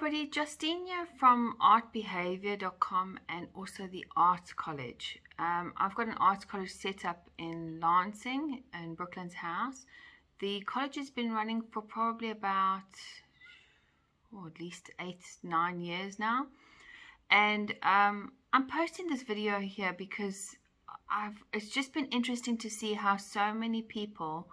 everybody, Justine here from artbehavior.com and also the Arts College. I've got an Arts College set up in Lansing in Brooklyn's house. The college has been running for probably about, at least 8-9 years now. And I'm posting this video here because it's just been interesting to see how so many people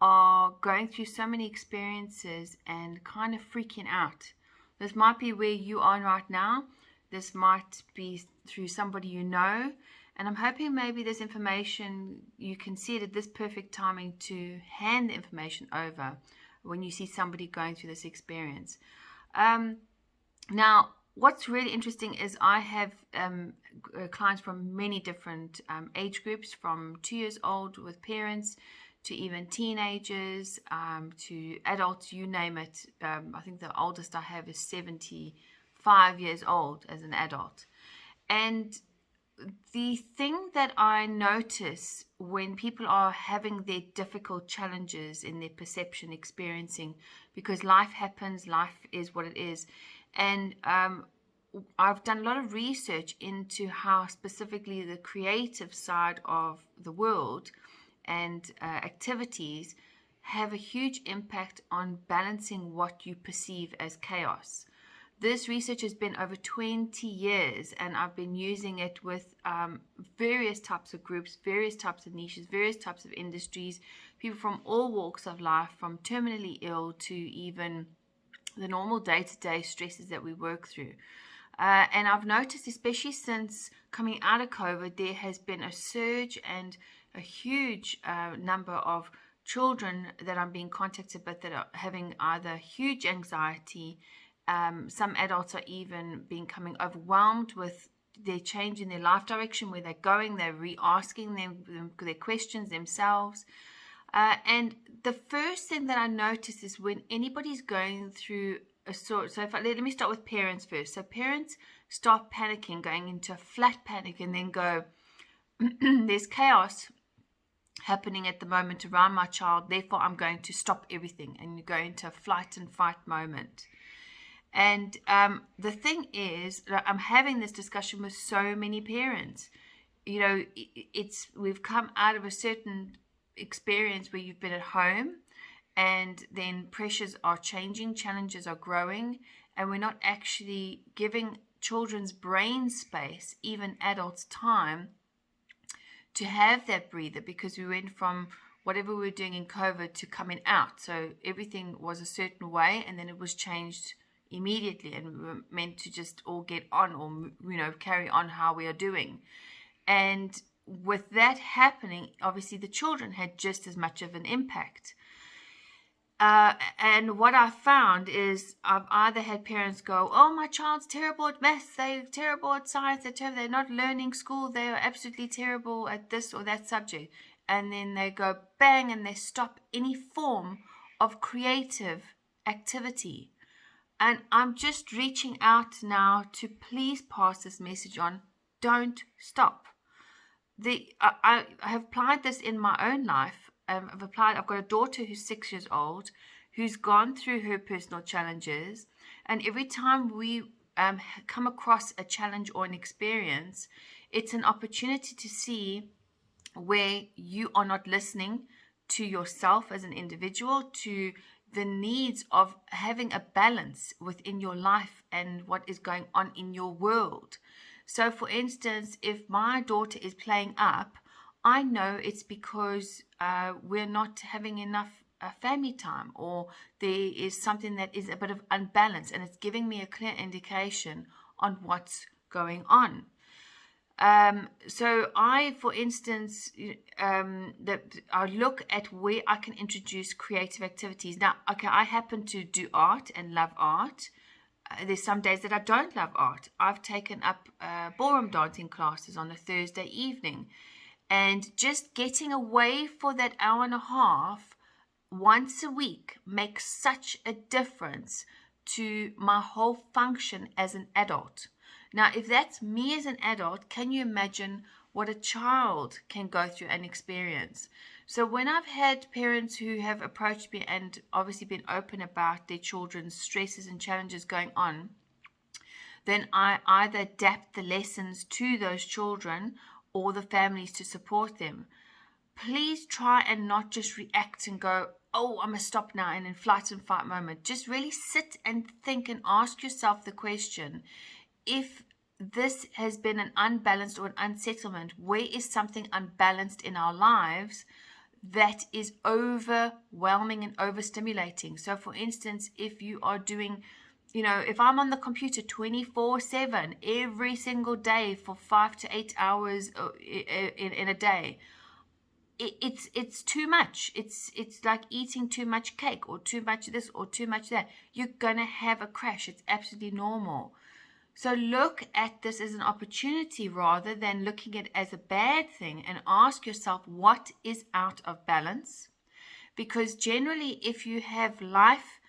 are going through so many experiences and kind of freaking out. This might be where you are right now. This might be through somebody you know. And I'm hoping maybe this information, you can see it at this perfect timing to hand the information over when you see somebody going through this experience. Now, what's really interesting is I have clients from many different age groups, from 2 years old with parents to even teenagers, to adults, you name it. I think the oldest I have is 75 years old as an adult. And the thing that I notice when people are having their difficult challenges in their perception, experiencing, because life happens, life is what it is. And I've done a lot of research into how specifically the creative side of the world and activities have a huge impact on balancing what you perceive as chaos. This research has been over 20 years, and I've been using it with various types of groups, various types of niches, various types of industries, people from all walks of life, from terminally ill to even the normal day-to-day stresses that we work through. And I've noticed, especially since coming out of COVID, there has been a surge and a huge number of children that I'm being contacted with that are having either huge anxiety. Some adults are even becoming overwhelmed with their change in their life direction, where they're going, they're re-asking their questions themselves. And the first thing that I notice is when anybody's going through so let me start with parents first. So parents start panicking, going into a flat panic, and then go, there's chaos happening at the moment around my child, therefore I'm going to stop everything, and you go into a flight and fight moment. And the thing is, I'm having this discussion with so many parents. You know, we've come out of a certain experience where you've been at home, and then pressures are changing, challenges are growing, and we're not actually giving children's brain space, even adults time, to have that breather, because we went from whatever we were doing in COVID to coming out. So everything was a certain way, and then it was changed immediately, and we were meant to just all get on, or carry on how we are doing. And with that happening, obviously the children had just as much of an impact. And what I found is I've either had parents go, oh, my child's terrible at maths, they're terrible at science, they're not learning school, they are absolutely terrible at this or that subject. And then they go bang, and they stop any form of creative activity. And I'm just reaching out now to please pass this message on. Don't stop. I have applied this in my own life. I've got a daughter who's 6 years old, who's gone through her personal challenges. And every time we come across a challenge or an experience, it's an opportunity to see where you are not listening to yourself as an individual, to the needs of having a balance within your life and what is going on in your world. So, for instance, if my daughter is playing up, I know it's because we're not having enough family time, or there is something that is a bit of unbalance, and it's giving me a clear indication on what's going on. So I, for instance, I look at where I can introduce creative activities. Now, okay, I happen to do art and love art. There's some days that I don't love art. I've taken up ballroom dancing classes on a Thursday evening. And just getting away for that hour and a half once a week makes such a difference to my whole function as an adult. Now, if that's me as an adult, can you imagine what a child can go through and experience. So when I've had parents who have approached me and obviously been open about their children's stresses and challenges going on, then I either adapt the lessons to those children or the families to support them. Please try and not just react and go, oh, I'm going to stop now, and in flight and fight moment. Just really sit and think and ask yourself the question, if this has been an unbalanced or an unsettlement, where is something unbalanced in our lives that is overwhelming and overstimulating? So for instance, if you are doing, if I'm on the computer 24/7 every single day for 5 to 8 hours in a day, it's too much. It's like eating too much cake or too much this or too much that. You're gonna have a crash. It's absolutely normal. So look at this as an opportunity rather than looking at it as a bad thing, and ask yourself what is out of balance. Because generally, if you have life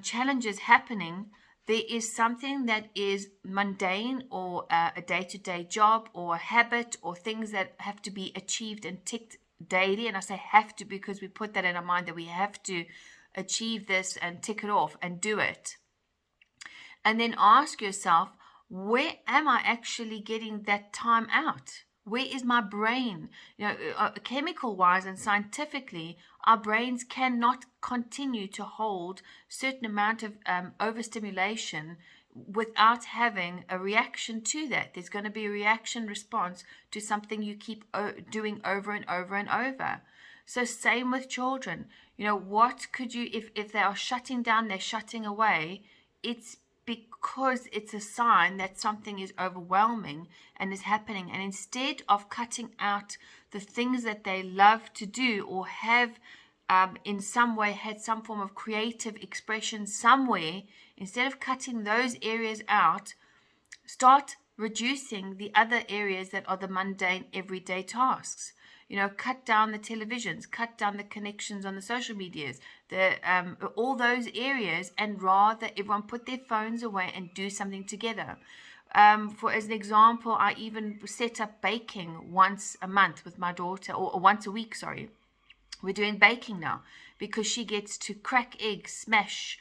challenges happening, there is something that is mundane or a day-to-day job or a habit or things that have to be achieved and ticked daily. And I say have to because we put that in our mind that we have to achieve this and tick it off and do it. And then ask yourself, where am I actually getting that time out? Where is my brain? Chemical-wise and scientifically, our brains cannot continue to hold certain amount of overstimulation without having a reaction to that. There's going to be a reaction response to something you keep doing over and over and over. So same with children. What could you, if they are shutting down, they're shutting away, it's because it's a sign that something is overwhelming and is happening. And instead of cutting out the things that they love to do or have in some way had some form of creative expression somewhere, instead of cutting those areas out, start reducing the other areas that are the mundane everyday tasks. Cut down the televisions, cut down the connections on the social medias, all those areas, and rather everyone put their phones away and do something together. As an example, I even set up baking once a month with my daughter, or once a week, sorry. We're doing baking now because she gets to crack eggs, smash,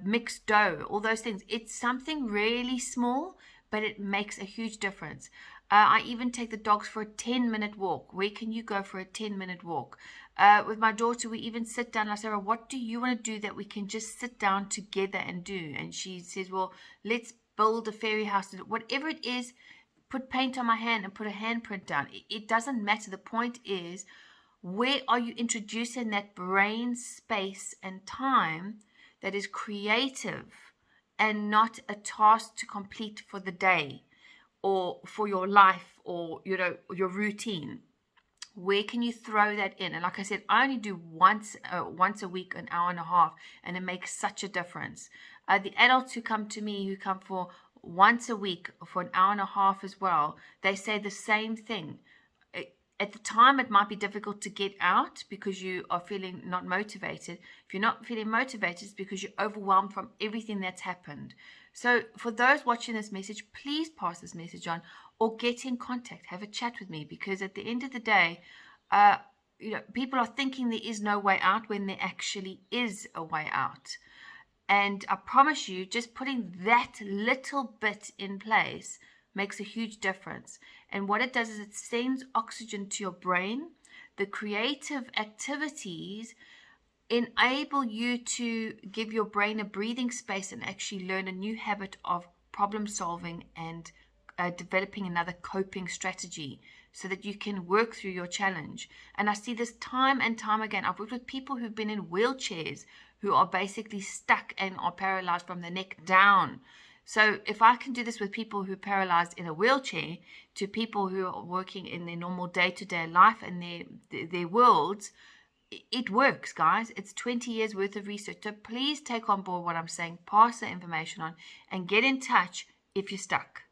mix dough, all those things. It's something really small, but it makes a huge difference. I even take the dogs for a 10-minute walk. Where can you go for a 10-minute walk? With my daughter, we even sit down. I say, what do you want to do that we can just sit down together and do? And she says, well, let's build a fairy house. Whatever it is, put paint on my hand and put a handprint down. It doesn't matter. The point is, where are you introducing that brain space and time that is creative and not a task to complete for the day or for your life or your routine? Where can you throw that in? And like I said, I only do once a week, an hour and a half, and it makes such a difference. The adults who come to me, who come for once a week for an hour and a half as well, they say the same thing. At the time, it might be difficult to get out because you are feeling not motivated. If you're not feeling motivated, it's because you're overwhelmed from everything that's happened. So for those watching this message, please pass this message on or get in contact, have a chat with me, because at the end of the day, people are thinking there is no way out when there actually is a way out. And I promise you, just putting that little bit in place makes a huge difference. And what it does is it sends oxygen to your brain. The creative activities enable you to give your brain a breathing space and actually learn a new habit of problem solving and developing another coping strategy so that you can work through your challenge. And I see this time and time again. I've worked with people who've been in wheelchairs who are basically stuck and are paralyzed from the neck down. So if I can do this with people who are paralyzed in a wheelchair to people who are working in their normal day-to-day life and their worlds, it works, guys. It's 20 years worth of research. So please take on board what I'm saying, pass the information on, and get in touch if you're stuck.